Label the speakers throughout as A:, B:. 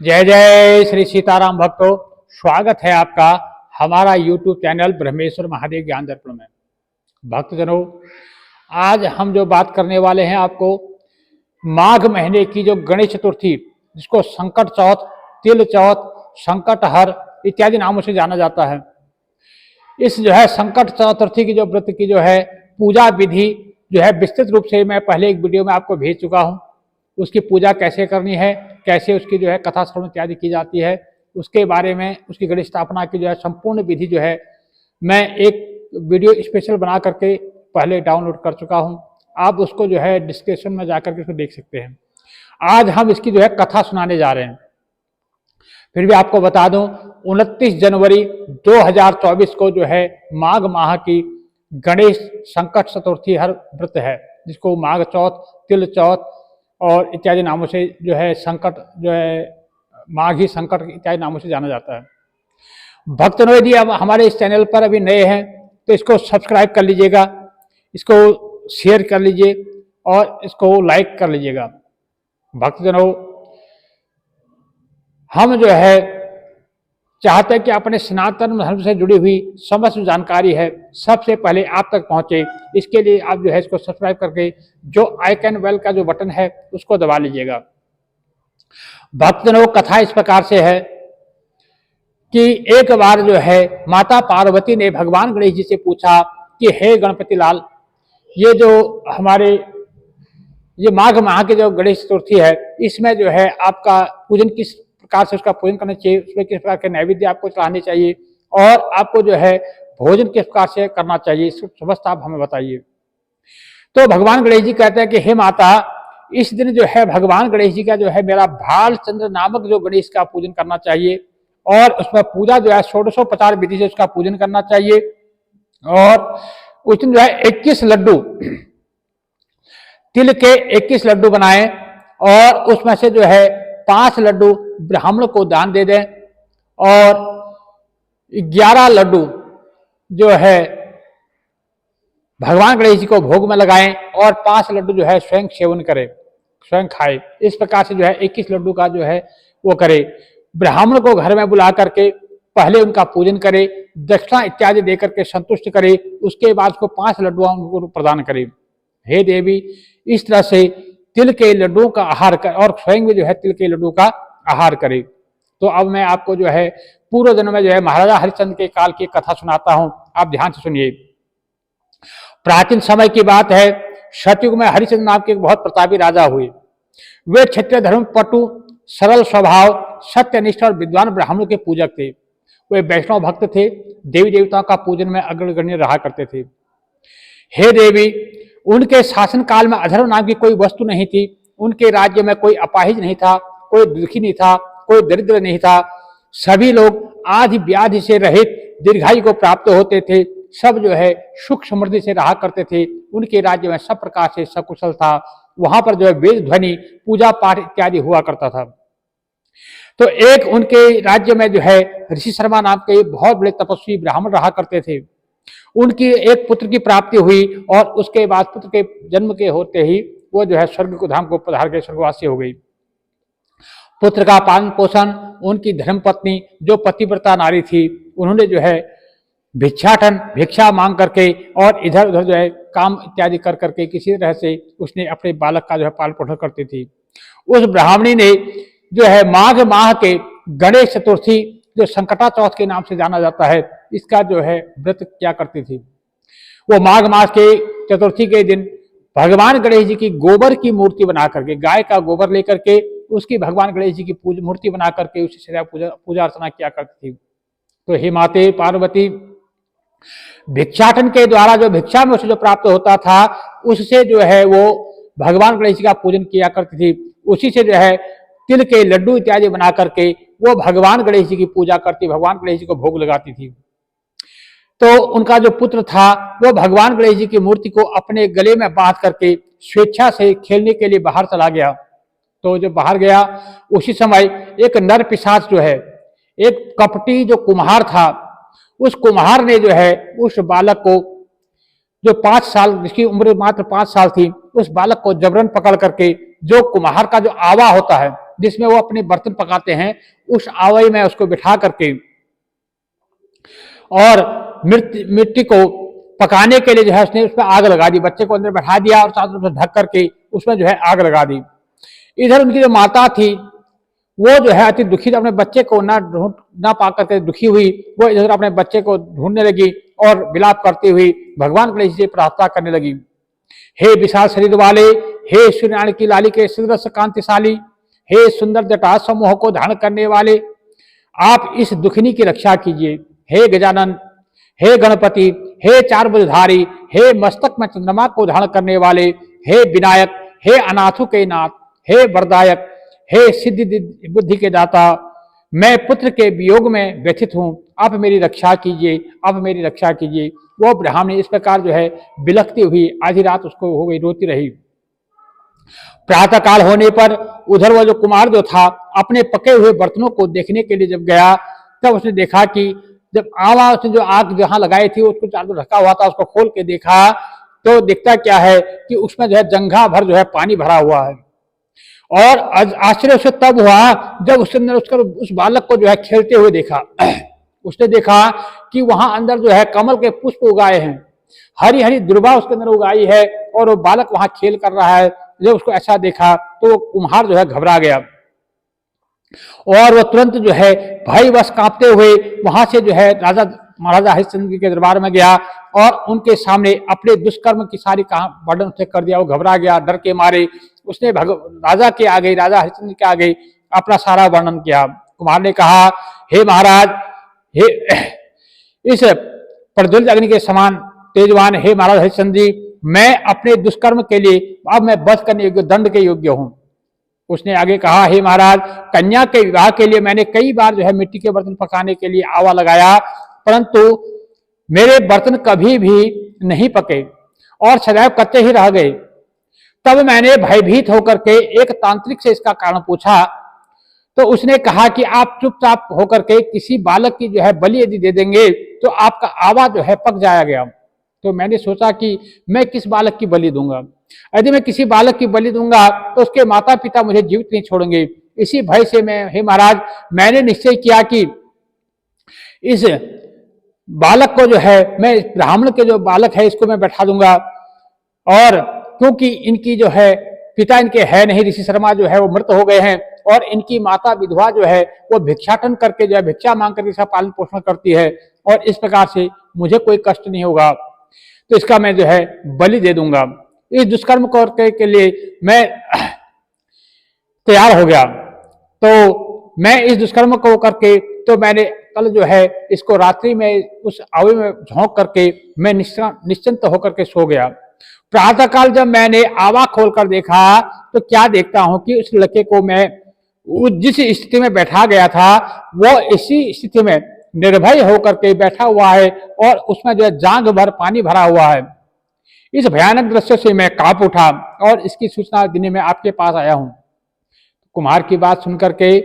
A: जय जय श्री सीताराम भक्तों, स्वागत है आपका हमारा YouTube चैनल ब्रह्मेश्वर महादेव ज्ञान दर्पण में। भक्तजनों, आज हम जो बात करने वाले हैं आपको माघ महीने की जो गणेश चतुर्थी, जिसको संकट चौथ, तिल चौथ, संकट हर इत्यादि नामों से जाना जाता है। इस जो है संकट चतुर्थी की जो व्रत की जो है पूजा विधि जो है विस्तृत रूप से मैं पहले एक वीडियो में आपको भेज चुका हूँ। उसकी पूजा कैसे करनी है, कैसे उसकी जो है कथा श्रवण इत्यादि की जाती है, उसके बारे में, उसकी गणेश स्थापना की जो है संपूर्ण विधि जो है मैं एक वीडियो स्पेशल बना करके पहले डाउनलोड कर चुका हूं। आप उसको जो है डिस्क्रिप्शन में जाकर के उसको देख सकते हैं। आज हम इसकी जो है कथा सुनाने जा रहे हैं। फिर भी आपको बता दूं, 29 जनवरी 2024 को जो है माघ माह की गणेश संकट चतुर्थी हर व्रत है, जिसको माघ चौथ, तिल चौथ और इत्यादि नामों से जो है संकट जो है माघी संकट इत्यादि नामों से जाना जाता है। भक्तजनों, यदि अब हमारे इस चैनल पर अभी नए हैं तो इसको सब्सक्राइब कर लीजिएगा, इसको शेयर कर लीजिए और इसको लाइक कर लीजिएगा। भक्तजनों, हम जो है चाहते हैं कि अपने सनातन धर्म से जुड़ी हुई समस्त जानकारी है सबसे पहले आप तक पहुंचे। इसके लिए आप जो है इसको सब्सक्राइब करके जो आइकन बेल का जो बटन है उसको दबा लीजिएगा। भक्तजनों, कथा इस प्रकार से है कि एक बार जो है माता पार्वती ने भगवान गणेश जी से पूछा कि हे गणपति लाल, ये जो हमारे ये माघ माह की जो गणेश चतुर्थी है, इसमें जो है आपका पूजन किस प्रकार से उसका पूजन करना चाहिए, उसमें किस प्रकार के नैवेद्य आपको चढ़ाने चाहिए और आपको जो है भोजन किस प्रकार से करना चाहिए, इसको समस्त आप हमें बताइए। तो भगवान गणेश जी कहते हैं कि हे माता, इस दिन जो है भगवान गणेश जी का जो है मेरा भालचंद्र नामक जो गणेश का पूजन करना चाहिए और उसमें पूजा जो है षोडशोपचार विधि से उसका पूजन करना चाहिए। और उस दिन जो है 21 लड्डू, तिल के 21 लड्डू बनाएं और उसमें से जो है 5 लड्डू ब्राह्मण को दान दे दें और 11 लड्डू जो है भगवान गणेश जी को भोग में लगाएं और 5 लड्डू जो है स्वयं सेवन करें, स्वयं खाए। इस प्रकार से जो है 21 लड्डू का जो है वो करे। ब्राह्मण को घर में बुला करके पहले उनका पूजन करे, दक्षिणा इत्यादि देकर के संतुष्ट करे, उसके बाद उसको 5 लड्डू उनको प्रदान करे। हे देवी, इस तरह से तिल के लड्डुओं का आहार कर और स्वयं भी जो है तिल के लड्डू का आहार करे। तो अब मैं आपको जो है पूर्व जन्म में जो है महाराजा हरिश्चंद्र के काल की कथा सुनाता हूं, आप ध्यान से सुनिए। प्राचीन समय की बात है, सतयुग में हरिश्चंद्र नाम के एक बहुत प्रतापी राजा हुए। वे क्षत्रिय धर्म पटु, सरल स्वभाव, सत्यनिष्ठ और विद्वान ब्राह्मणों के पूजक थे। वे वैष्णव भक्त थे, देवी देवताओं का पूजन में अग्रगण्य रहा करते थे। हे देवी, उनके शासन काल में अधर्म नाम की कोई वस्तु नहीं थी। उनके राज्य में कोई अपाहिज नहीं था, कोई दुखी नहीं था, कोई दरिद्र नहीं था। सभी लोग आदि व्याधि से रहित दीर्घायु को प्राप्त होते थे। सब जो है सुख समृद्धि से रहा करते थे। उनके राज्य में सब प्रकार से सकुशल था। वहां पर जो है वेद ध्वनि, पूजा पाठ इत्यादि हुआ करता था। तो एक उनके राज्य में जो है ऋषि शर्मा नाम के बहुत बड़े तपस्वी ब्राह्मण रहा करते थे। उनकी एक पुत्र की प्राप्ति हुई और उसके बाद पुत्र के जन्म के होते ही वो जो है स्वर्ग को धाम को पधार गए, स्वर्गवासी हो गई। पुत्र का पालन पोषण उनकी धर्मपत्नी जो पतिव्रता नारी थी, उन्होंने जो है भिक्षा मांग करके और इधर उधर जो है काम इत्यादि कर करके किसी तरह से उसने अपने बालक का जो है पालन पोषण करती थी। उस ब्राह्मणी ने जो है माघ माह के गणेश चतुर्थी, जो संकटा चौथ के नाम से जाना जाता है, इसका जो है व्रत क्या करती थी। वो माघ मास के चतुर्थी के दिन भगवान गणेश जी की गोबर की मूर्ति बना करके, गाय का गोबर लेकर के उसकी भगवान गणेश जी की मूर्ति बना करके उसी से पूजा अर्चना किया करती थी। तो हे माते पार्वती, भिक्षाटन के द्वारा जो भिक्षा में उसे जो प्राप्त होता था, उससे जो है वो भगवान गणेश जी का पूजन किया करती थी। उसी से जो है तिल के लड्डू इत्यादि बना करके वो भगवान गणेश जी की पूजा करती, भगवान गणेश जी को भोग लगाती थी। तो उनका जो पुत्र था वो भगवान गणेश जी की मूर्ति को अपने गले में बांध करके स्वेच्छा से खेलने के लिए बाहर चला गया। तो जब बाहर गया, उसी समय एक नर पिशाच जो है, एक कपटी जो कुम्हार था, उस कुम्हार ने जो है उस बालक को, जो 5 साल, जिसकी उम्र मात्र 5 साल थी, उस बालक को जबरन पकड़ करके जो कुम्हार का जो आवा होता है जिसमें वो अपने बर्तन पकाते हैं, उस आवे में उसको बिठा करके और मिट्टी को पकाने के लिए जो है उसने उसमें आग लगा दी। बच्चे को अंदर बैठा दिया और चारों तरफ से ढक करके उसमें जो है आग लगा दी। इधर उनकी जो माता थी वो जो है अति दुखी, अपने बच्चे को ना पा करके दुखी हुई। वो इधर अपने बच्चे को ढूंढने लगी और विलाप करती हुई भगवान गणेश जी से प्रार्थना करने लगी। हे विशाल शरीर वाले, हे सूर्यनारायण की लाली के सुदर्श कांतिशाली, हे सुंदर जटा समूह को धारण करने वाले, आप इस दुखिनी की रक्षा कीजिए। हे गजानन, हे गणपति, हे चार भुजधारी, हे मस्तक में चंद्रमा को धारण करने वाले, हे विनायक, हे अनाथों के नाथ, हे वरदायक, हे सिद्धि बुद्धि के दाता, मैं पुत्र के वियोग में व्यथित हूं, आप मेरी रक्षा कीजिए, आप मेरी रक्षा कीजिए। वो ब्राह्मणी इस प्रकार जो है बिलखती हुई आधी रात उसको हो गई, रोती रही। प्रातः काल होने पर उधर वो जो कुमार जो था अपने पके हुए बर्तनों को देखने के लिए जब गया, तब उसने देखा कि जब आवा उसने जो आग जहां लगाई थी उसको चारों ढका हुआ था, उसको खोल के देखा तो दिखता क्या है कि उसमें जो है जंघा भर जो है पानी भरा हुआ है। और आश्चर्य उसे तब हुआ जब उसके अंदर उस बालक को जो है खेलते हुए देखा। उसने देखा कि वहां अंदर जो है कमल के पुष्प उगाए हैं, हरी हरी दुर्बा उसके अंदर उगाई है और वो बालक वहां खेल कर रहा है। जब उसको ऐसा देखा तो वो कुम्हार जो है घबरा गया और वो तुरंत जो है भय वश कांपते हुए वहां से जो है महाराजा हरिश्चंद्र के दरबार में गया और उनके सामने अपने दुष्कर्म की सारी वर्णन उसने कर दिया। वो घबरा गया, डर के मारे उसने राजा हरिश्चंद्र के आगे अपना सारा वर्णन किया। कुमार ने कहा, हे महाराज, हे इस प्रज्वलित अग्नि के समान तेजवान हे महाराज हरिश्चंद्र जी, मैं अपने दुष्कर्म के लिए अब मैं वध करने योग्य, दंड के योग्य हूं। उसने आगे कहा, हे महाराज, कन्या के विवाह के लिए मैंने कई बार जो है मिट्टी के बर्तन पकाने के लिए आवा लगाया, परंतु मेरे बर्तन कभी भी नहीं पके और सदैव कच्चे ही रह गए। तब मैंने भयभीत होकर के एक तांत्रिक से इसका कारण पूछा तो उसने कहा कि आप चुपचाप होकर के किसी बालक की जो है बलि यदि दे देंगे तो आपका आवा जो है पक जाएगा। तो मैंने सोचा कि मैं किस बालक की बलि दूंगा, यदि मैं किसी बालक की बलि दूंगा तो उसके माता पिता मुझे जीवित नहीं छोड़ेंगे। इसी भय से मैं, हे महाराज, मैंने निश्चय किया कि इस बालक को जो है मैं ब्राह्मण के जो बालक है इसको मैं बैठा दूंगा। और क्योंकि इनकी जो है पिता इनके है नहीं, ऋषि शर्मा जो है वो मृत हो गए हैं और इनकी माता विधवा जो है वो भिक्षाटन करके जो है भिक्षा मांग करके इसका पालन पोषण करती है और इस प्रकार से मुझे कोई कष्ट नहीं होगा, तो इसका मैं जो है बलि दे दूंगा। इस दुष्कर्म करने के लिए मैं तैयार हो गया। तो मैं इस दुष्कर्म को करके तो मैंने कल जो है इसको रात्रि में उस आवे में झोंक करके मैं निश्चिंत होकर के सो गया। प्रातःकाल जब मैंने आवा खोलकर देखा तो क्या देखता हूं कि उस लड़के को मैं जिस स्थिति में बैठा गया था वो इसी स्थिति में निर्भय होकर के बैठा हुआ है और उसमें जो है जांघ भर पानी भरा हुआ है। इस भयानक दृश्य से मैं कांप उठा और इसकी सूचना देने में आपके पास आया हूं। कुमार की बात सुनकर के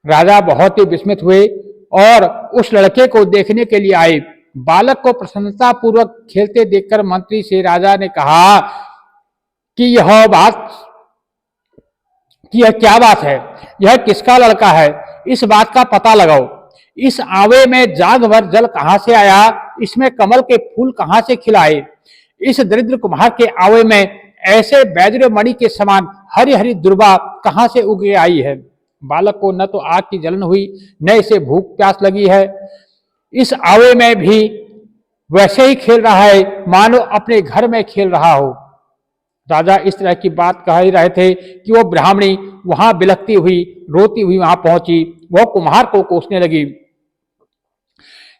A: राजा बहुत ही विस्मित हुए और उस लड़के को देखने के लिए आए। बालक को प्रसन्नता पूर्वक खेलते देखकर मंत्री से राजा ने कहा कि यह क्या बात है, यह किसका लड़का है, इस बात का पता लगाओ। इस आवे में जाग भर जल कहां से आया, इसमें कमल के फूल कहां से खिलाए, इस दरिद्र कुम्हार के आवे में ऐसे वज्र मणि के समान हरी हरी दुर्बा कहां से उग आई है। बालक को न तो आग की जलन हुई न इसे भूख प्यास लगी है। इस आवे में भी वैसे ही खेल रहा है मानो अपने घर में खेल रहा हो। राजा इस तरह की बात कह ही रहे थे कि वो ब्राह्मणी वहां बिलखती हुई रोती हुई वहां पहुंची। वह कुम्हार को कोसने लगी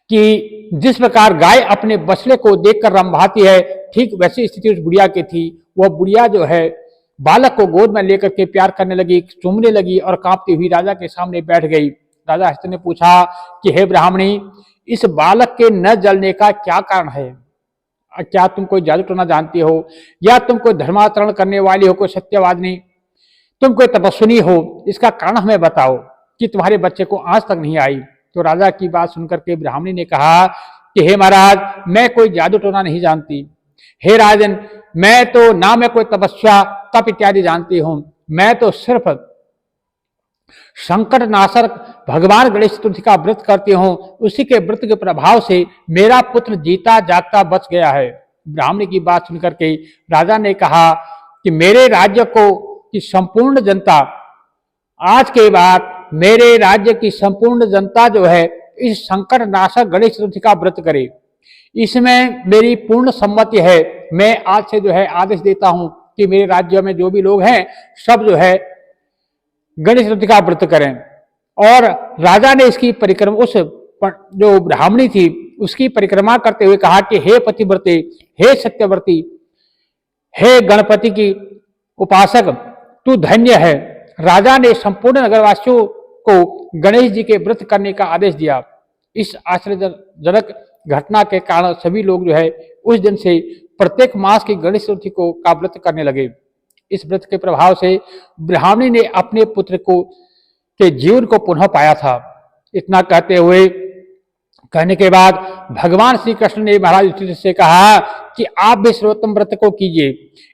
A: कि जिस प्रकार गाय अपने बछड़े को देखकर रंभाती है, ठीक वैसी स्थिति उस बुढ़िया की थी। वह बुढ़िया जो है बालक को गोद में लेकर के प्यार करने लगी, चूमने लगी और कांपती हुई राजा के सामने बैठ गई। राजा हरिश्चंद्र ने पूछा कि हे ब्राह्मणी, इस बालक के न जलने का क्या कारण है? क्या तुम कोई जादू टोना जानती हो या तुम कोई धर्माचरण करने वाली हो, कोई सत्यवादिनी, तुम कोई तपस्विनी हो? इसका कारण हमें बताओ कि तुम्हारे बच्चे को आज तक नहीं आई। तो राजा की बात सुनकर के ब्राह्मणी ने कहा कि हे महाराज, मैं कोई जादू टोना नहीं जानती, हे राजन, मैं कोई तपस्या तप इत्यादि जानती हूं, मैं तो सिर्फ संकट नाशक भगवान गणेश चतुर्थी का व्रत करती हूँ। उसी के व्रत के प्रभाव से मेरा पुत्र जीता जागता बच गया है। ब्राह्मण की बात सुनकर के राजा ने कहा कि मेरे राज्य को की संपूर्ण जनता, आज के बाद मेरे राज्य की संपूर्ण जनता जो है इस संकट नाशक गणेश चतुर्थी का व्रत करे। इसमें मेरी पूर्ण सम्मति है। मैं आज से जो है आदेश देता हूं कि मेरे राज्य में जो भी लोग हैं सब जो है गणेश चतुर्थी का व्रत करें। और राजा ने इसकी परिक्रमा, उस जो ब्राह्मणी थी उसकी परिक्रमा करते हुए कहा कि हे पतिव्रते, हे सत्यव्रती, हे गणपति की उपासक, तू धन्य है। राजा ने संपूर्ण नगरवासियों को गणेश जी के व्रत करने का आदेश दिया। इस आश्चर्यजनक घटना के कारण सभी लोग जो है उस दिन से प्रत्येक मास की गणेश चतुर्थी को का व्रत करने लगे। इस व्रत के प्रभाव से ब्राह्मणी ने अपने पुत्र को के जीवन को पुनः पाया था। इतना कहने के बाद भगवान श्री कृष्ण ने महाराज युधिष्ठिर से कहा कि आप भी सर्वोत्तम व्रत को कीजिए।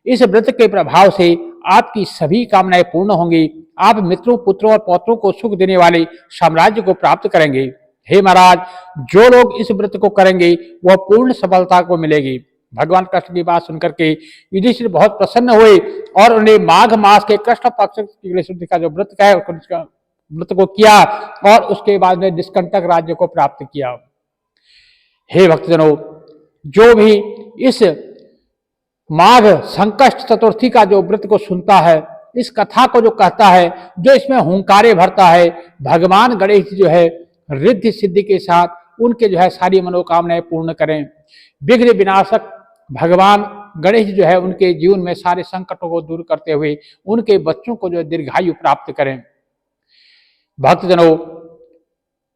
A: इस व्रत के प्रभाव से आपकी सभी कामनाएं पूर्ण होंगी। आप मित्रों, पुत्रों और पौत्रों को सुख देने वाले साम्राज्य को प्राप्त करेंगे। हे महाराज, जो लोग इस व्रत को करेंगे वह पूर्ण सफलता को मिलेगी। भगवान कृष्ण की बात सुनकर के युधिष्ठिर बहुत प्रसन्न हुए और उन्हें माघ मास के कृष्ण पक्ष की गणेश चतुर्थी का जो व्रत है व्रत को किया और उसके बाद में निष्कंटक राज्य को प्राप्त किया। हे भक्तजनों, जो भी इस माघ संकष्ट चतुर्थी का जो व्रत को सुनता है, इस कथा को जो कहता है, जो इसमें हुंकारे भरता है, भगवान गणेश जी जो है रिद्धि सिद्धि के साथ उनके जो है सारी मनोकामनाएं पूर्ण करें। विघ्न विनाशक भगवान गणेश जी जो है उनके जीवन में सारे संकटों को दूर करते हुए उनके बच्चों को जो है दीर्घायु प्राप्त करें। भक्तजनों,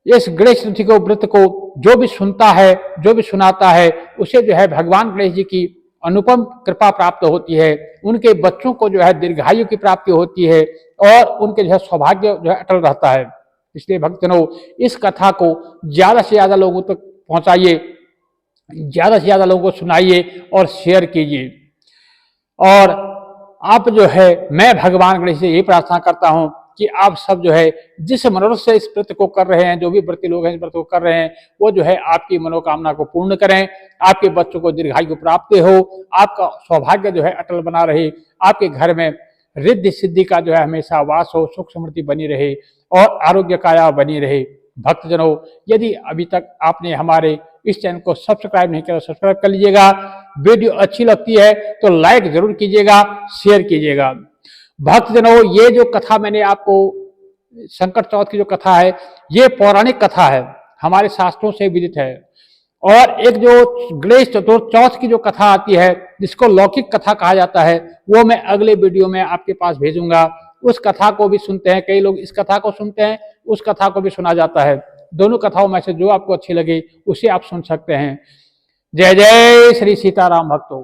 A: इस गणेश चतुर्थी को व्रत को जो भी सुनता है, जो भी सुनाता है, उसे जो है भगवान गणेश जी की अनुपम कृपा प्राप्त होती है। उनके बच्चों को जो है दीर्घायु की प्राप्ति होती है और उनके जो है सौभाग्य जो है अटल रहता है। इसलिए भक्तजनों, इस कथा को ज्यादा से ज्यादा लोगों तक पहुंचाइए, ज्यादा से ज्यादा लोगों को सुनाइए और शेयर कीजिए। और आप जो है, मैं भगवान गणेश से यही प्रार्थना करता हूं कि आप सब जो है जिस मनोरथ से इस व्रत को कर रहे हैं, जो भी व्रती लोग हैं इस व्रत को कर रहे हैं, वो जो है आपकी मनोकामना को पूर्ण करें, आपके बच्चों को दीर्घायु प्राप्त हो, आपका सौभाग्य जो है अटल बना रहे, आपके घर में रिद्धि सिद्धि का जो है हमेशा वास हो, सुख समृद्धि बनी रहे और आरोग्य काया बनी रहे। भक्तजनों, यदि अभी तक आपने हमारे इस चैनल को सब्सक्राइब नहीं किया, सब्सक्राइब कर लीजिएगा। वीडियो अच्छी लगती है तो लाइक जरूर कीजिएगा, शेयर कीजिएगा। भक्तजनों, ये जो कथा मैंने आपको, संकट चौथ की जो कथा है, ये पौराणिक कथा है, हमारे शास्त्रों से विदित है। और एक जो गणेश चौथ की जो कथा आती है, जिसको लौकिक कथा कहा जाता है, वो मैं अगले वीडियो में आपके पास भेजूंगा। उस कथा को भी सुनते हैं, कई लोग इस कथा को सुनते हैं, उस कथा को भी सुना जाता है। दोनों कथाओं में से जो आपको अच्छी लगे उसे आप सुन सकते हैं। जय जय श्री सीताराम भक्तों।